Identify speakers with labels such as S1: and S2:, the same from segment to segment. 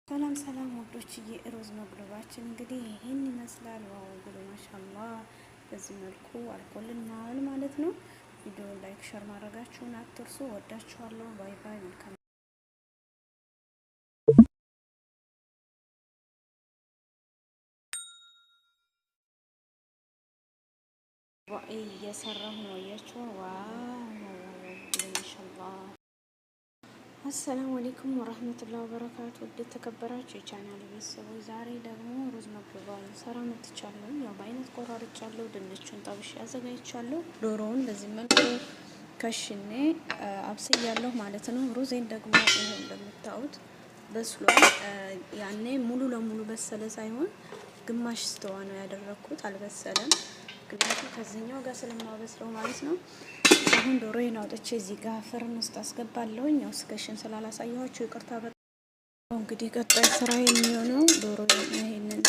S1: ሰላም ሰላም ወዶችዬ ሩዝ መግሉባችን እንግዲህ ይሄን ይመስላል። ዋው ጉሉ ማሻአላህ። በዚህ መልኩ አልቆልናል ማለት ነው። ቪዲዮ ላይክ ሸር ማድረጋችሁን አትርሱ። ወዳችኋለሁ። ባይ ባይ። መልካም እየሰራሁ ነው። አያችሁ። ዋው ጉሉ ማሻአላህ። አሰላሙ አለይኩም ወራህመቱላሂ ወበረካቱ። ውድ ተከበራችሁ የቻናል ቤተሰቦች ዛሬ ደግሞ ሩዝ መግሉባ ሰራ መጥቻለሁ። ያው በአይነት ቆራርጫለሁ። ድንቹን ጠብሼ አዘጋጅቻለሁ። ዶሮውን በዚህ መልኩ ከሽኔ አብስያለሁ ማለት ነው። ሩዜን ደግሞ ይሄ እንደምታዩት በስሏል። ያኔ ሙሉ ለሙሉ በሰለ ሳይሆን ግማሽ ስተዋ ነው ያደረኩት። አልበሰለም፣ ምክንያቱም ከዚህኛው ጋር ስለማበስለው ማለት ነው። አሁን ዶሮዬን አውጥቼ እዚህ ጋር ፍርን ውስጥ አስገባለሁኝ። ያው ስከሽን ስላላሳየኋችሁ ይቅርታ። እንግዲህ ቀጣይ ስራ የሚሆነው ዶሮ ይሄንን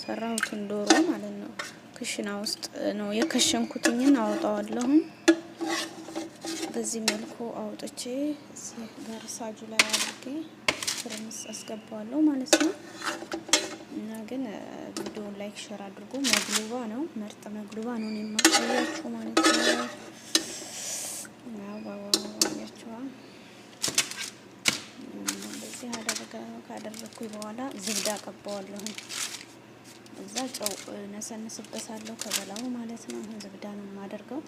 S1: ሰራሁትን ዶሮ ማለት ነው ክሽና ውስጥ ነው የከሸንኩትኝን አወጣዋለሁ። በዚህ መልኩ አውጥቼ እዚህ በርሳጁ ላይ አድርጌ ፍርን ውስጥ አስገባዋለሁ ማለት ነው። እና ግን ቪዲዮውን ላይክ ሸር አድርጎ መግሉባ ነው፣ ምርጥ መግሉባ ነው የማሳያችሁ ማለት ነው። እንደዚህ ካደረኩኝ በኋላ ዝብዳ ቀባዋለሁ። እዛ ጨው ነሰንስበታለሁ ከበላው ማለት ነው። አሁን ዝብዳ ነው የማደርገው።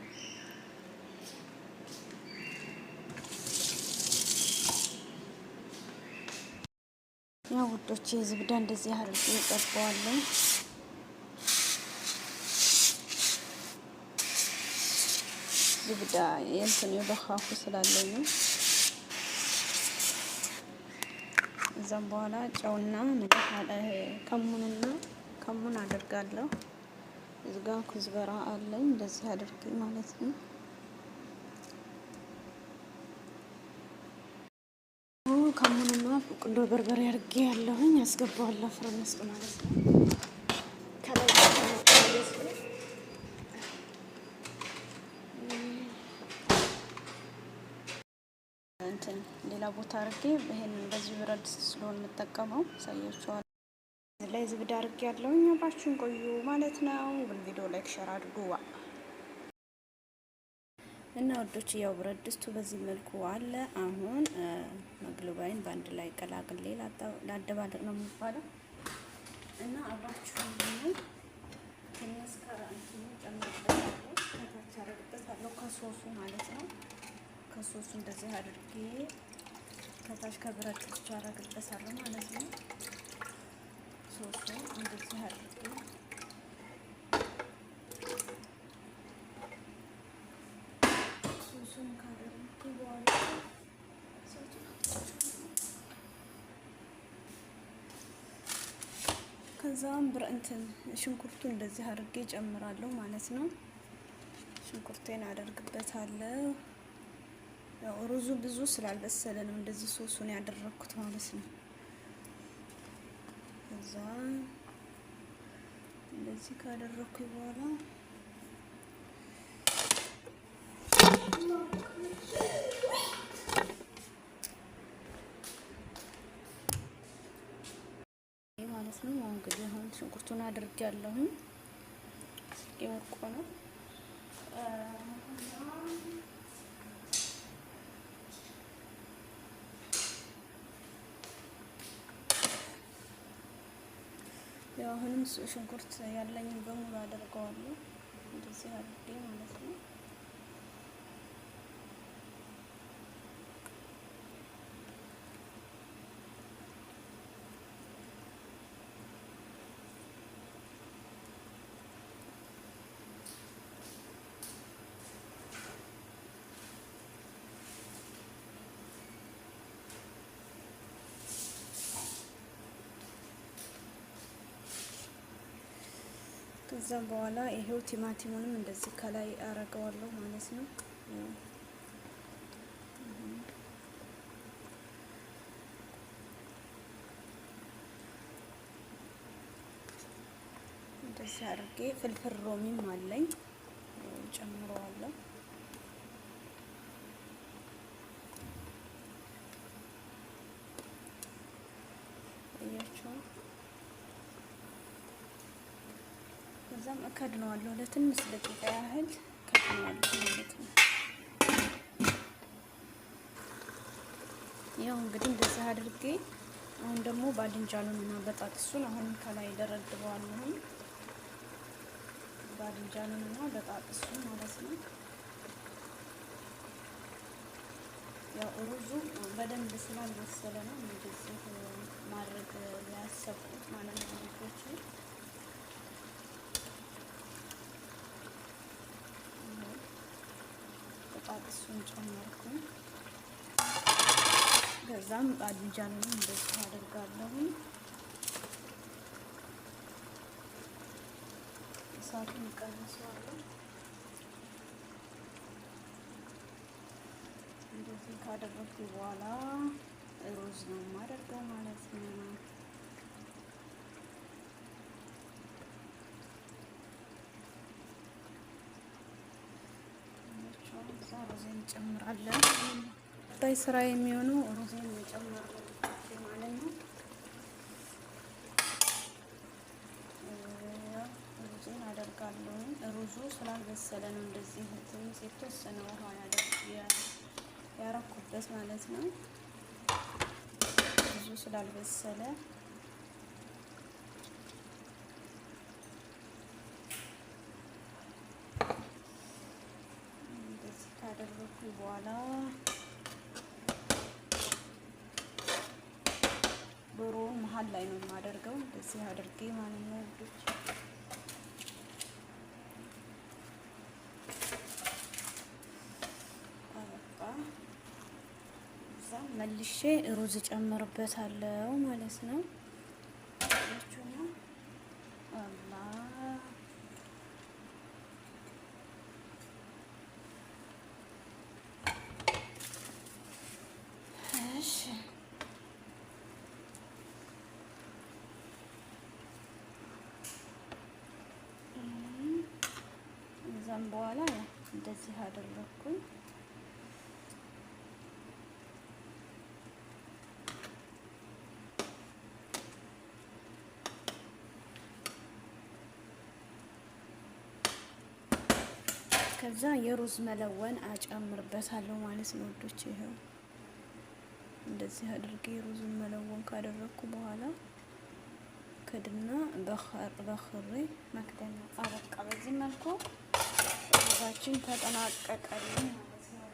S1: ያው ውዶቼ ዝብዳ እንደዚህ አድርጌ ቀባዋለሁ። ዝብዳ የእንትን የበኻኩ ስላለኝ ነው። እዛም በኋላ ጨውና ከሙን አደርጋለሁ። እዚህ ጋር ኩዝበራ አለኝ እንደዚህ አድርጌ ማለት ነው። ከሙንና ቁንዶ በርበሬ አድርጌ ያለሁኝ አስገባዋለሁ ፍርን ውስጥ ማለት ነው። እንትን ሌላ ቦታ አድርጌ ይሄንን በዚህ ብረት ድስት ስለሆነ የምጠቀመው ሳያችኋለሁ። እዚህ ላይ ዝብዳ አድርጌ ያለሁኝ። አብራችሁን ቆዩ ማለት ነው። ቪዲዮ ላይክ ሸር አድርጉ እና ወዶች፣ ያው ብረት ድስቱ በዚህ መልኩ አለ። አሁን መግሉባይን በአንድ ላይ ቀላቅሌ ላደባለቅ ነው የሚባለው እና አብራችሁን ነው። ትንሽ ከእንትኑ ጨምርበታለሁ፣ ከታች አደርግበታለሁ ከሶሱ ማለት ነው። ከሶሱ እንደዚህ አድርጌ ከታች ከብረት ድስቱ አደርግበታለሁ ማለት ነው። ሶሱ እንደዚህ አድርጌ ሶሱን ካደረግኩ በኋላ ከዛም እንትን ሽንኩርቱ እንደዚህ አድርጌ ጨምራለሁ ማለት ነው። ሽንኩርቴን አደርግበታለሁ። ያው ሩዙ ብዙ ስላልበሰለ ነው እንደዚህ ሶሱን ያደረኩት ማለት ነው። ከዛ እንደዚህ ካደረኩኝ በኋላ ማለት ነው። እንግዲህ አሁን ሽንኩርቱን አድርጌያለሁ። የወርቆ ነው ያው አሁንም ሽንኩርት ያለኝን በሙሉ አደርገዋለሁ እንደዚህ አድርጌ ማለት ነው። ከዛም በኋላ ይሄው ቲማቲሙንም እንደዚህ ከላይ አረገዋለሁ ማለት ነው። እንደዚህ አድርጌ ፍልፍል ሮሚም አለኝ ጨምረዋለሁ። እያቸው ከዛም እከድነዋለሁ ለትንሽ ደቂቃ ያህል እከድነዋለሁ ማለት ነው። ያው እንግዲህ እንደዚህ አድርጌ አሁን ደግሞ ባድንጃኑንና በጣጥሱን አሁን ከላይ ደረድበዋለሁ። ባድንጃኑንና በጣጥሱን ማለት ነው። ያው ሩዙ በደንብ ስላልበሰለ ነው እንደዚህ ማድረግ ያሰብኩት ማለት ነው። ልጆች በጣጥሱን ጨመርኩኝ። ከዛም ባድንጃኑን እንደዚህ አደርጋለሁ። እሳቱን እቀንሰዋለሁ። እንደዚህ ካደረኩ በኋላ ሩዝ ነው የማደርገው ማለት ነው። ሩዝን እንጨምራለን። ቀጣይ ስራ የሚሆነው ሩዝን መጨመር ማለት ነው። ሩዝን አደርጋለሁ። ሩዙ ስላልበሰለ ነው እንደዚህ ትንሽ የተወሰነ ውሃ ያረኩበት ማለት ነው። ሩዙ ስላልበሰለ እንደዚህ ካደረኩ በኋላ ዶሮውን መሀል ላይ ነው የማደርገው። እንደዚህ አድርጌ ማለት ነው ውዶች። መልሼ ሩዝ ጨምርበታለሁ ማለት ነው። ከዛም በኋላ እንደዚህ አደረኩኝ። ከዛ የሩዝ መለወን አጨምርበታለሁ ማለት ነው ወዶች። ይሄው እንደዚህ አድርጌ የሩዝን መለወን ካደረኩ በኋላ ከድና በخሬ መክደን አበቃ። በዚህ መልኩ ሩዛችን ተጠናቀቀልን ማለት ነው።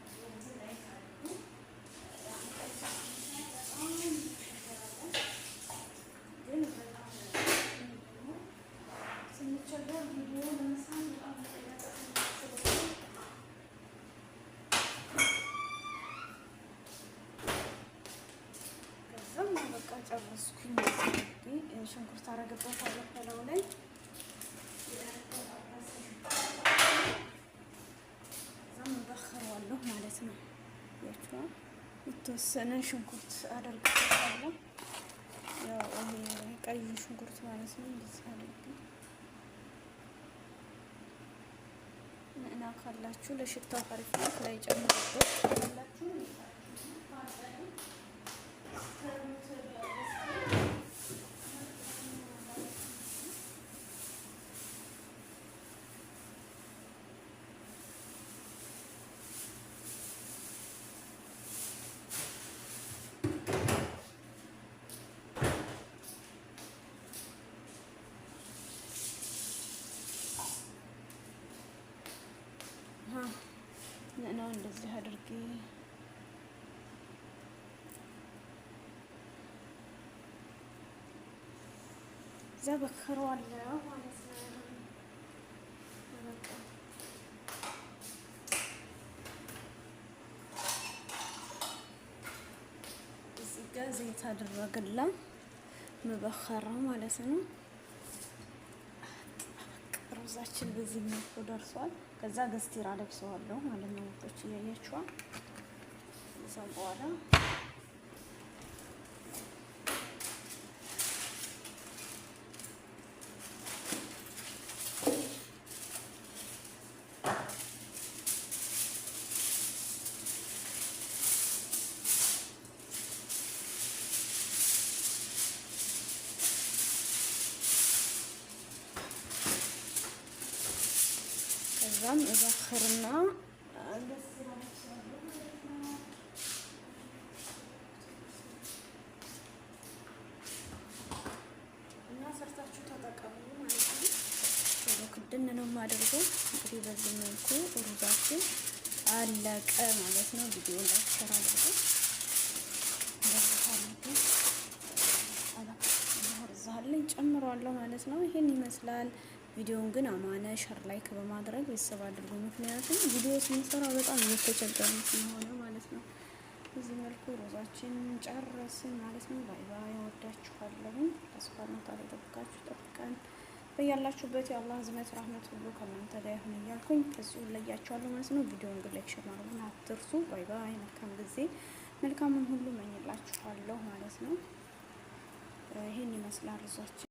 S1: ጨረስኩኝ። ሽንኩርት አረግበታለሁ ከላዩ ላይ እዛም እበክረዋለሁ ማለት ነው። ያችዋ የተወሰነ ሽንኩርት አደርግበታለሁ። ያው ይሄ ቀይ ሽንኩርት ማለት ነው። እንደዚህ አድርጌ እና ካላችሁ ለሽታው አሪፍ ነው ላይ ጨምሩበት ካላችሁ ነው እንደዚህ አድርጌ እዛ በክረዋለሁ ማለት ነው። እዚህ ጋር ዘይት አደረግላ መበከረው ማለት ነው። ሩዛችን በዚህ መልኩ ደርሷል። ከዛ ገስቲራ ለብሰዋለሁ ማለት ነው ወጦች እያያችኋ እዛው በኋላ ከዛም እዘክርና እና ሰርታችሁ ተጠቀሙ ማለት ነው። ክድን ነው የማደርገው። እንግዲህ በዚህ መልኩ ሩዛችን አለቀ ማለት ነው። ቪዲዮ ላይ ሸር አድርጉ። ዛሬ ጨምሯለሁ ማለት ነው። ይሄን ይመስላል። ቪዲዮውን ግን አማነ ሸር ላይክ በማድረግ ቤተሰብ አድርጉ። ምክንያቱም ቪዲዮ ስንሰራ በጣም እየተቸገርን ስለሆነ ማለት ነው። በዚህ መልኩ ሮዛችን ጨረስን ማለት ነው። ባይ ባይ። ወዳችኋለሁ። ተስፋና ታሪ ጠብቃችሁ ጠብቀን በያላችሁበት የአላህ ዝነት ረህመት ሁሉ ከእናንተ ጋር ይሁን እያልኩኝ ከዚሁ ለያችኋለሁ ማለት ነው። ቪዲዮውን ግን ላይክ ሸር ማድረጉን አትርሱ። ባይ ባይ። መልካም ጊዜ መልካሙን ሁሉ መኝላችኋለሁ ማለት ነው። ይሄን ይመስላል ሮዛችን።